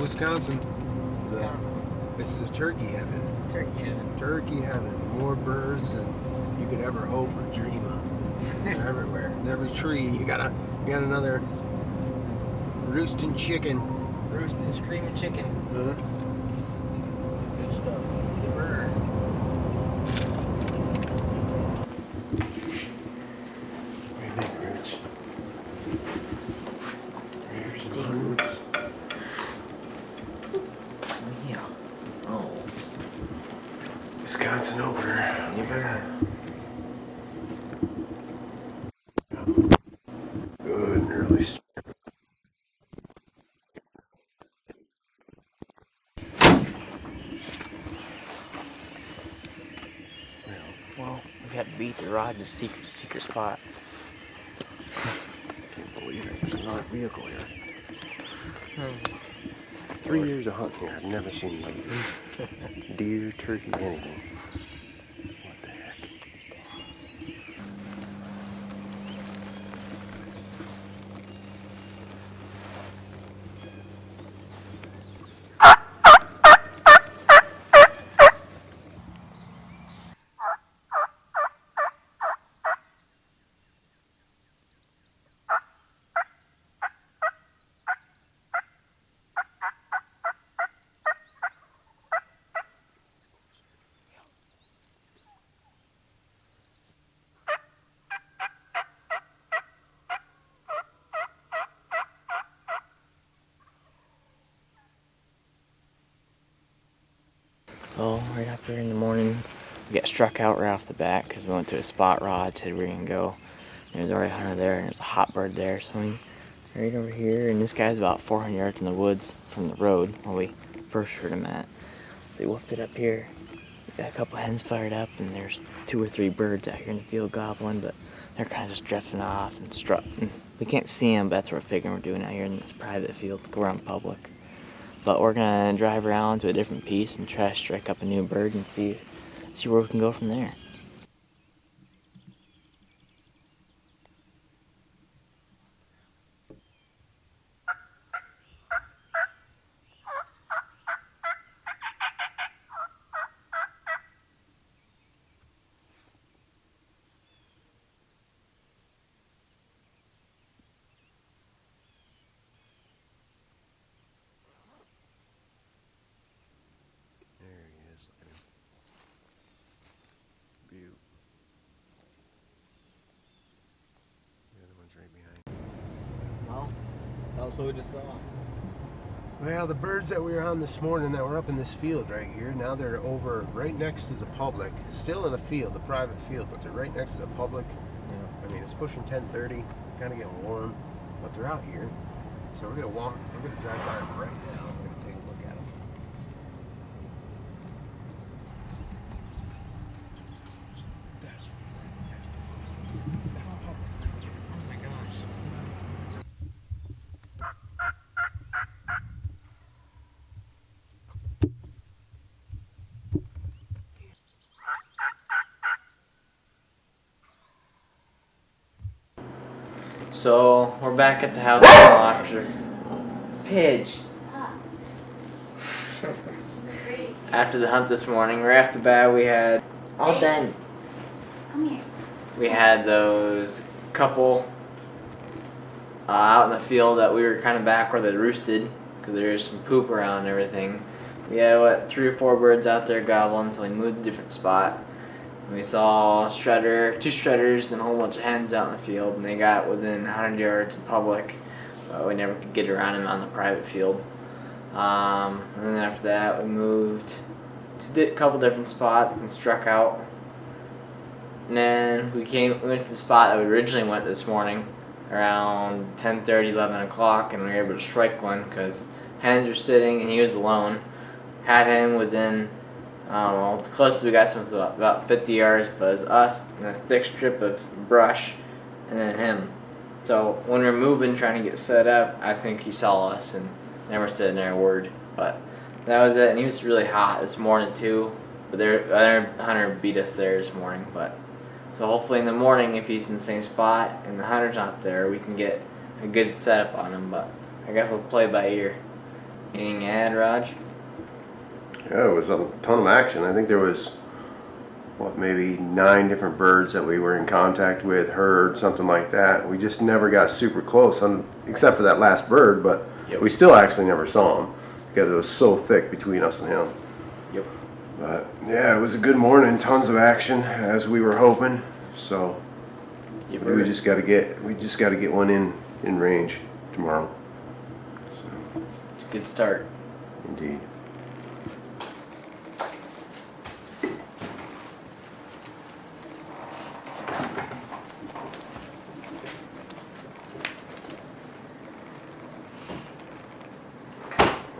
Wisconsin. Wisconsin. It's the turkey heaven. Turkey heaven. Turkey heaven. More birds than you could ever hope or dream of. They're everywhere. In every tree, you got another roosting chicken. Roosting, screaming chicken. Uh-huh. Good stuff. Good burger. Very big roots. There's the roots. Yeah. Oh. Wisconsin opener. You better. Good and early. Well, we got to beat the rod to secret spot. Can't believe it. There's another vehicle here. 3 years of hunting here, I've never seen deer, turkey, anything. What the heck? Oh, right after in the morning, we got struck out right off the bat because we went to a spot rod, said we were going to go. There's already a hunter there, and there's a hot bird there, so we right over here, and this guy's about 400 yards in the woods from the road where we first heard him at. So he woofed it up here. We got a couple hens fired up, and there's 2 or 3 birds out here in the field gobbling, but they're kind of just drifting off and strutting. We can't see them, but that's what we're figuring we're doing out here in this private field. We're on public. But we're gonna drive around to a different piece and try to strike up a new bird and see where we can go from there. Well, tell us what we just saw. Well, the birds that we were on this morning that were up in this field right here, now they're over right next to the public. Still in a field, a private field, but they're right next to the public. Yeah. I mean, it's pushing 10:30, kind of getting warm, but they're out here. So we're going to drive by them right now. We're going to take a look at them. Oh my gosh. So we're back at the house now after Pidge. After the hunt this morning, right off the bat we had all done. Come here. We had those couple out in the field that we were kind of back where they roosted because there's some poop around and everything. We had 3 or 4 birds out there gobbling, so we moved to a different spot. And we saw 2 strutters, and a whole bunch of hens out in the field, and they got within 100 yards in public. We never could get around them on the private field. And then after that, we moved to a couple different spots and struck out. And then we went to the spot that we originally went this morning, around 10:30, 11 o'clock, and we were able to strike one because hens were sitting and he was alone. Had him within, I don't know, the closest we got to him was about 50 yards, but it was us and a thick strip of brush, and then him. So when we were moving, trying to get set up, I think he saw us and never said another word. But that was it, and he was really hot this morning too. But the other hunter beat us there this morning. But so hopefully in the morning, if he's in the same spot and the hunter's not there, we can get a good setup on him. But I guess we'll play by ear. Anything to add, Raj? Yeah, it was a ton of action. I think there was, maybe 9 different birds that we were in contact with, heard, something like that. We just never got super close, except for that last bird, but Yep. we still actually never saw him because it was so thick between us and him. Yep. But yeah, it was a good morning, tons of action as we were hoping. So Yep. we just got to get one in range tomorrow. So, It's a good start. indeed.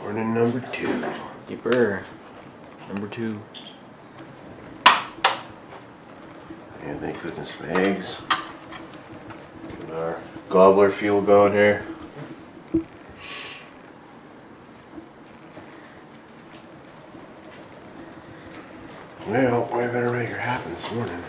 Morning number 2. Yipper. Number 2. And thank goodness for eggs. Get our gobbler fuel going here. Well, we better make her happen this morning.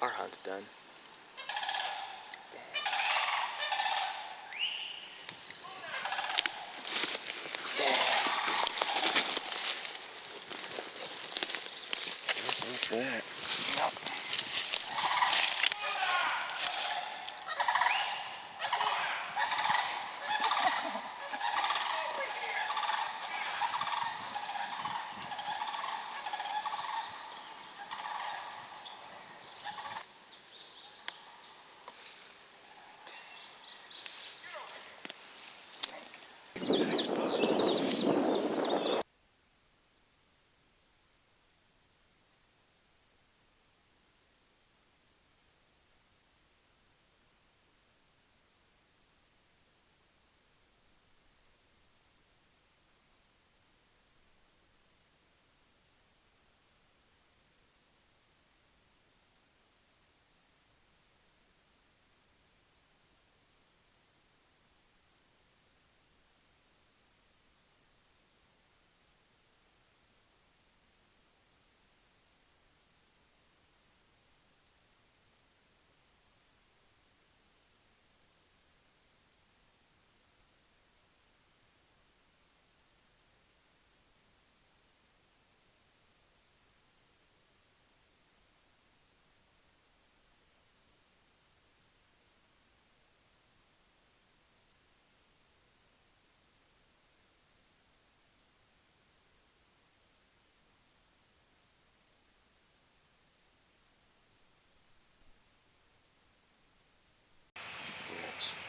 Our hunt's done. So much for that.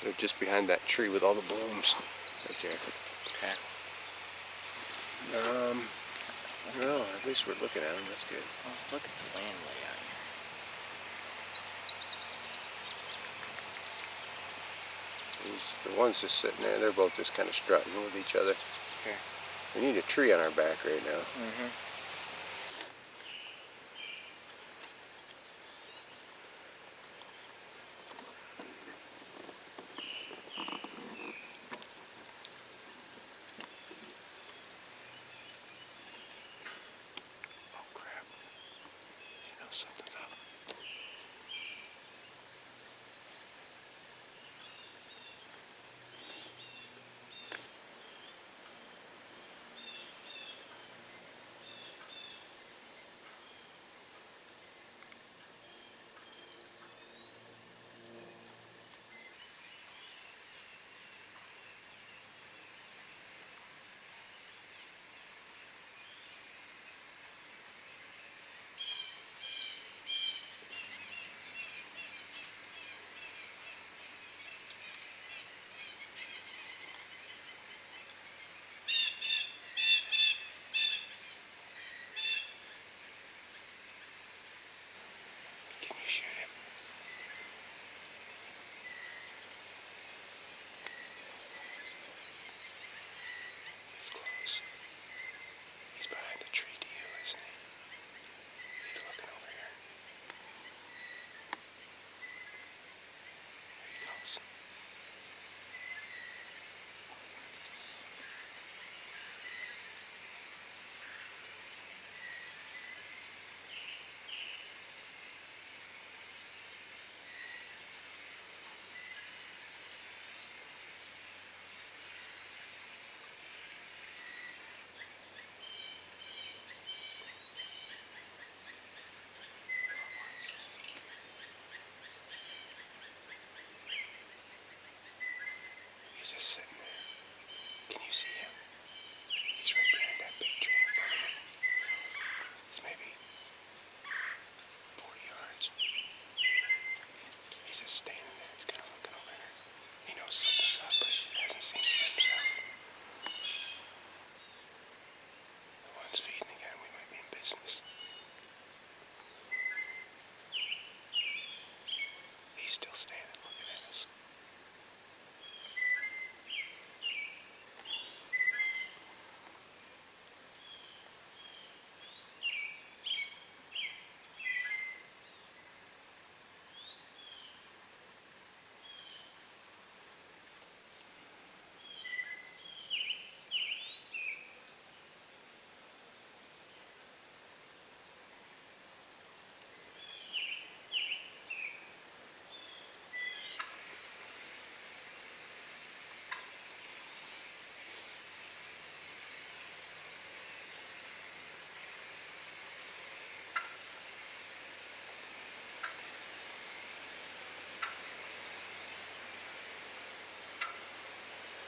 They're just behind that tree with all the blooms. Right there. Okay. No, at least we're looking at them. That's good. Oh, look at the land layout here. The ones just sitting there, they're both just kind of strutting with each other. Okay. We need a tree on our back right now. Mm-hmm. Oh crap. You know something's up. Can you shoot him? He's close. He's behind the tree to you, isn't he? He's looking over here. Here he goes. He's just sitting there. Can you see him? He's right behind that big tree in front of him. It's maybe 40 yards. He's just standing there. He's kind of looking over there. He knows something's up, but he hasn't seen it for himself. The one's feeding again. We might be in business. He's still standing looking at us.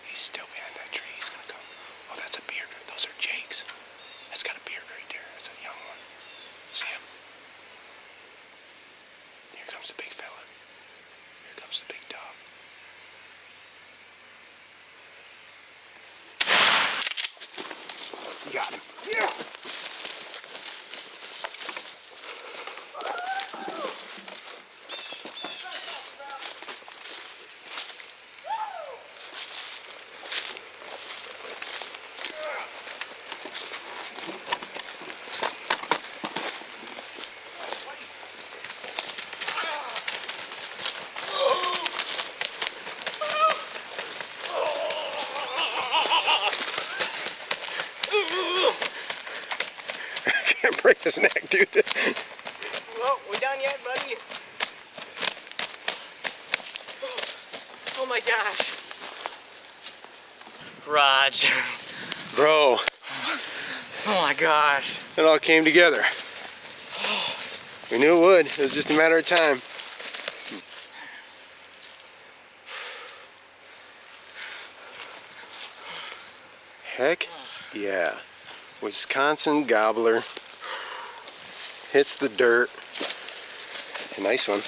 He's still behind that tree. He's gonna come. Oh, that's a beard. Those are jakes. That's got a beard right there. That's a young one. See him? Here comes the big fella. Here comes the big dog. You got him. Yeah. Can't break his neck, dude. Well, we done yet, buddy? Oh my gosh. Raj. Bro, Oh my gosh. it all came together. We knew it would. It was just a matter of time. Heck yeah. Wisconsin Gobbler hits the dirt. A nice one.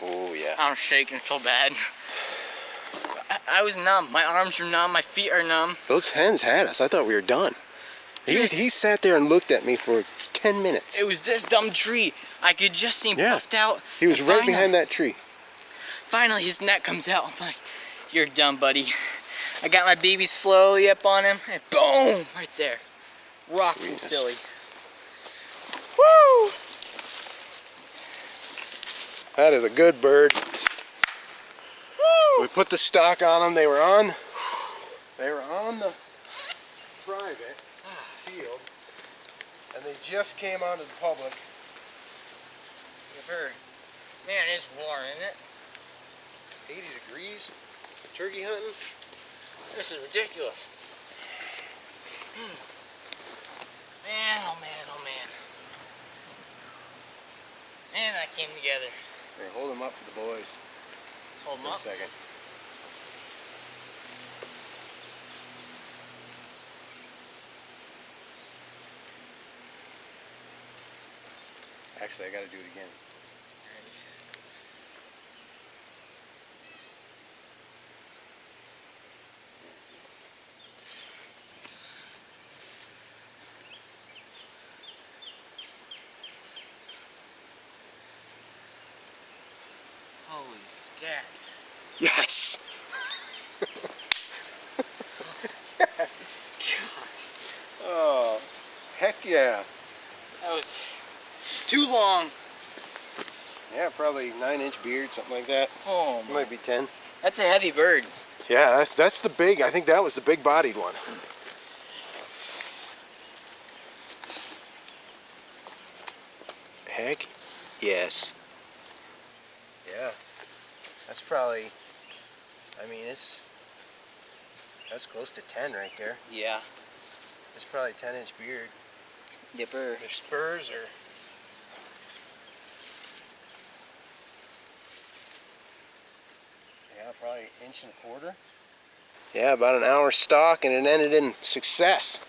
Oh yeah. I'm shaking so bad. I was numb. My arms are numb. My feet are numb. Those hens had us. I thought we were done. He sat there and looked at me for 10 minutes. It was this dumb tree. I could just see him puffed out. He was right behind that tree. Finally, his neck comes out. I'm like, you're dumb, buddy. I got my baby slowly up on him, and boom! Right there. Rocked him silly. Woo! That is a good bird. Woo! We put the stock on them. They were on the private field, and they just came onto the public. The bird. Man, it's warm, isn't it? 80 degrees. Turkey hunting. This is ridiculous. Man, oh man, oh man. Man, that came together. Here, hold them up for the boys. Hold them For up. a second. Actually, I gotta do it again. Holy scats. Yes! Yes! Oh, heck yeah. That was too long. Yeah, probably 9-inch beard, something like that. Oh, It might be 10. that's a heavy bird. Yeah, that's the big, I think that was the big-bodied one. Heck, yes. Yeah, that's probably, I mean, that's close to 10 right there. Yeah. It's probably 10-inch beard. Dipper. Their spurs are... Yeah, probably 1.25 inches. Yeah, about an hour stalk, and it ended in success.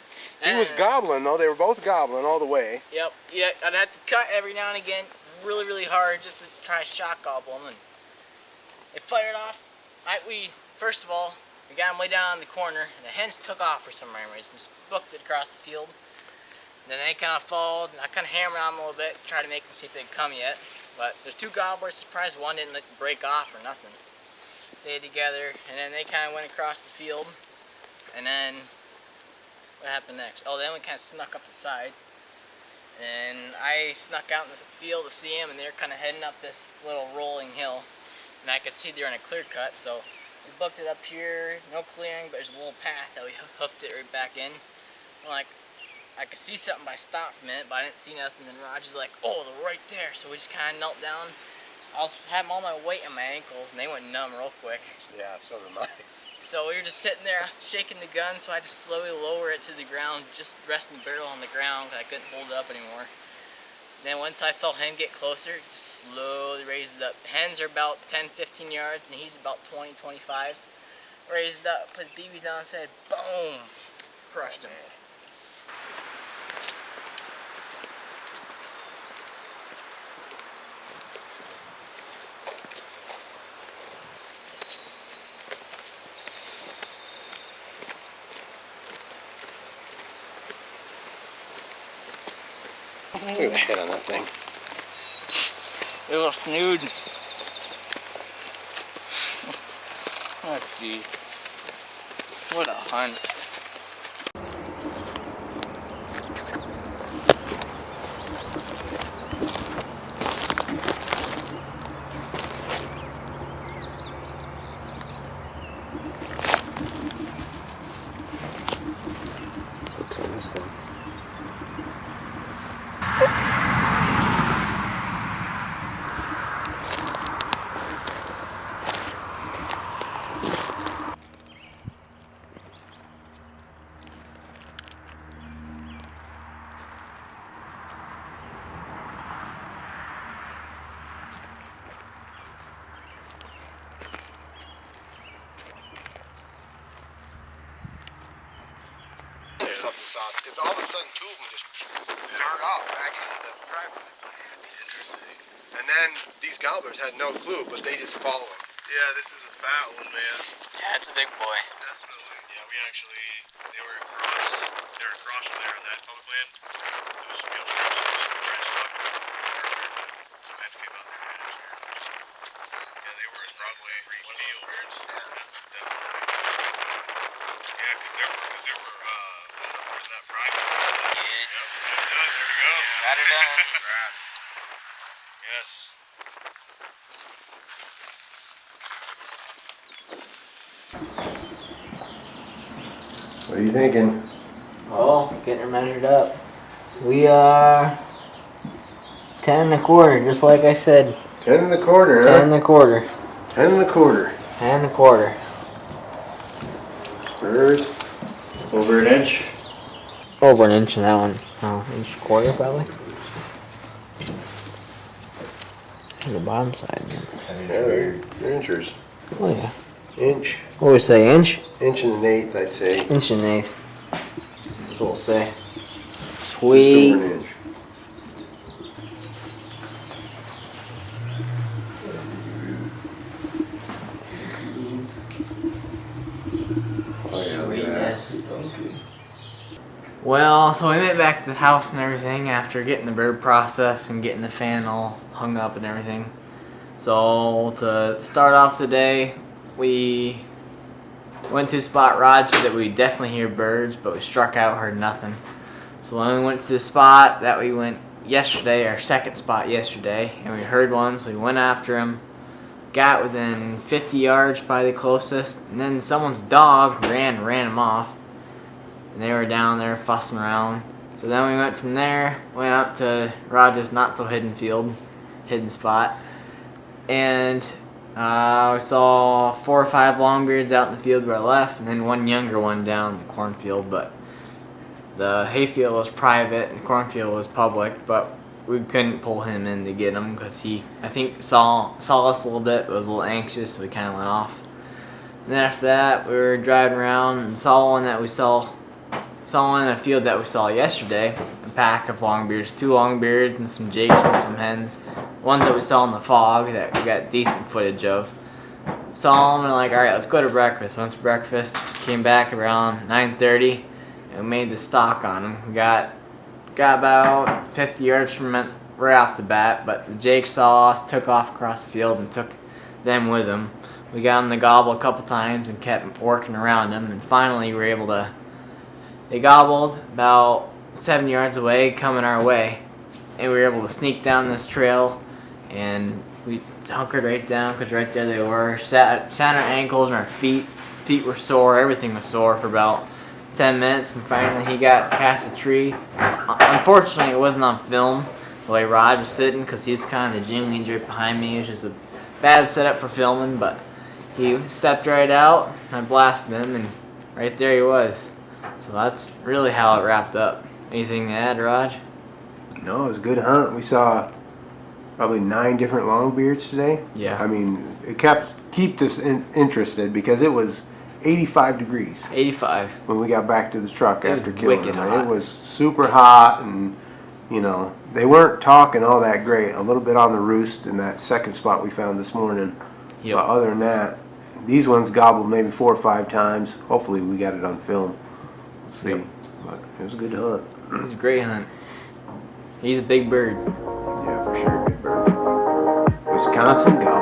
He was gobbling, though. They were both gobbling all the way. Yep. Yeah, I'd have to cut every now and again, really, really hard, just to try to shock gobble them. And it fired off. First of all, we got them way down in the corner, and the hens took off for some reason, just booked it across the field. And then they kind of followed, and I kind of hammered on them a little bit, try to make them see if they'd come yet. But there's two gobblers, surprised one didn't break off or nothing. Stayed together, and then they kind of went across the field. And then, what happened next? Oh, then we kind of snuck up the side. And I snuck out in the field to see them, and they're kind of heading up this little rolling hill. And I could see they're in a clear cut, so we booked it up here, no clearing, but there's a little path that we hoofed it right back in. I'm like, I could see something, but I stopped for a minute, but I didn't see nothing. And Roger's like, oh, they're right there. So we just kind of knelt down. I was having all my weight on my ankles, and they went numb real quick. Yeah, so did mine. So we were just sitting there shaking the gun, so I just slowly lower it to the ground, just resting the barrel on the ground because I couldn't hold it up anymore. Then once I saw him get closer, just slowly raised it up. Hens are about 10-15 yards, and he's about 20-25. Raised it up, put the BBs on his head, boom! Crushed him. Look at the head on that thing. It was nude. Oh, gee. What a hunt. Something sauce, because all of a sudden two of them just dart off back into the private. Interesting. And then these gobblers had no clue, but they just followed. Yeah, this is a fat one, man. Yeah, it's a big boy. Definitely. Yeah, they were across from there on that public land. Those field strips, so we tried to stop them earlier, but some heads came out there and managed there. Yeah, they were probably free field birds. Yeah, definitely. Yeah, because there were in that private field. Yeah. Yep, got it done. There we go. Got her done. Congrats. Yes. What are you thinking? Oh, getting her measured up. We are 10 1/4, just like I said. 10 1/4, 10 huh? 1/4. 10 1/4. 10 1/4. Spurs. Over an inch. Over an inch in that one. Oh, inch 1/4 probably. The bottom side. Yeah, they're inchers. Oh yeah. Inch. What do we say? Inch? Inch and 1/8, I'd say. Inch and 1/8. That's what we'll say. Just Sweet. over an inch. Oh yeah, look at that. Sweetness. Well, so we went back to the house and everything after getting the bird processed and getting the fan all hung up and everything. So to start off today, we went to a spot. Rod said that we definitely hear birds, but we struck out, heard nothing. So when we went to the spot that we went yesterday, our second spot yesterday, and we heard one, so we went after him. Got within 50 yards, probably the closest, and then someone's dog ran him off. And they were down there fussing around. So then we went from there, went up to Roger's not so hidden spot. And we saw 4 or 5 longbeards out in the field where I left, and then one younger one down in the cornfield. But the hayfield was private and the cornfield was public, but we couldn't pull him in to get him because he, I think, saw us a little bit, but was a little anxious, so we kind of went off. And then after that, we were driving around and saw one in a field that we saw yesterday, a pack of longbeards, 2 longbeards and some jakes and some hens. Ones that we saw in the fog that we got decent footage of. Saw them and like, alright, let's go to breakfast. Went to breakfast, came back around 9:30 and we made the stalk on them. We got about 50 yards from it right off the bat, but the jake saw us, took off across the field and took them with him. We got them to gobble a couple times and kept working around them, and finally we were able to. They gobbled about 7 yards away, coming our way, and we were able to sneak down this trail, and we hunkered right down because right there they were. Sat on our ankles and our feet were sore. Everything was sore for about 10 minutes, and finally he got past the tree. Unfortunately, it wasn't on film the way Rod was sitting because he's kind of the jingling right behind me. It was just a bad setup for filming, but he stepped right out, and I blasted him, and right there he was. So that's really how it wrapped up. Anything to add, Raj? No, it was a good hunt. We saw probably 9 different longbeards today. Yeah. I mean, it kept us interested because it was 85 degrees 85. when we got back to the truck It after was killing wicked them. hot. It was super hot, and you know they weren't talking all that great. A little bit on the roost in that second spot we found this morning. Yep. But other than that, these ones gobbled maybe 4 or 5 times. Hopefully we got it on film. We'll see. Yep. But it was a good hunt. It was a great hunt. He's a big bird. Yeah, for sure, big bird. Wisconsin Gobblers.